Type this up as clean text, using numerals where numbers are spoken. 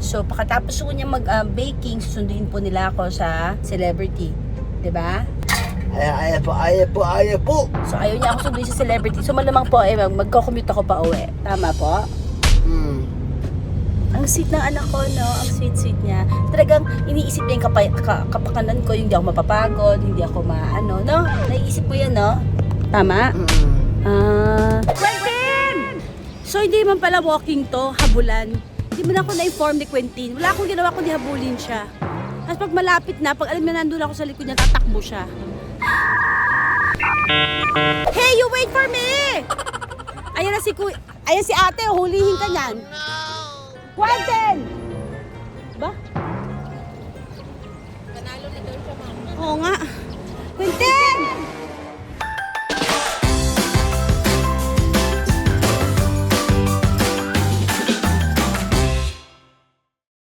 So, pagkatapos ko niya mag-baking, susunduin po nila ako sa celebrity. 'Di ba? Ayaw po. So, ayaw niya ako sunduin sa celebrity. So, malamang po, magko-commute ako pa uwi. Tama po? Ang sweet ng anak ko, no? Ang sweet-sweet niya. Talagang iniisip niya yung kapakanan ko, yung hindi ako mapapagod, hindi ako no? Naiisip mo yan, no? Tama? Quentin! So, hindi man pala walking to, habulan. Hindi man ako na-inform ni Quentin. Wala akong ginawa kundi habulin siya. Tapos pag malapit na, pag alam na nandun ako sa likod niya, tatakbo siya. Hey, you wait for me! Ayan si ate, hulihin ka niyan. Quentin!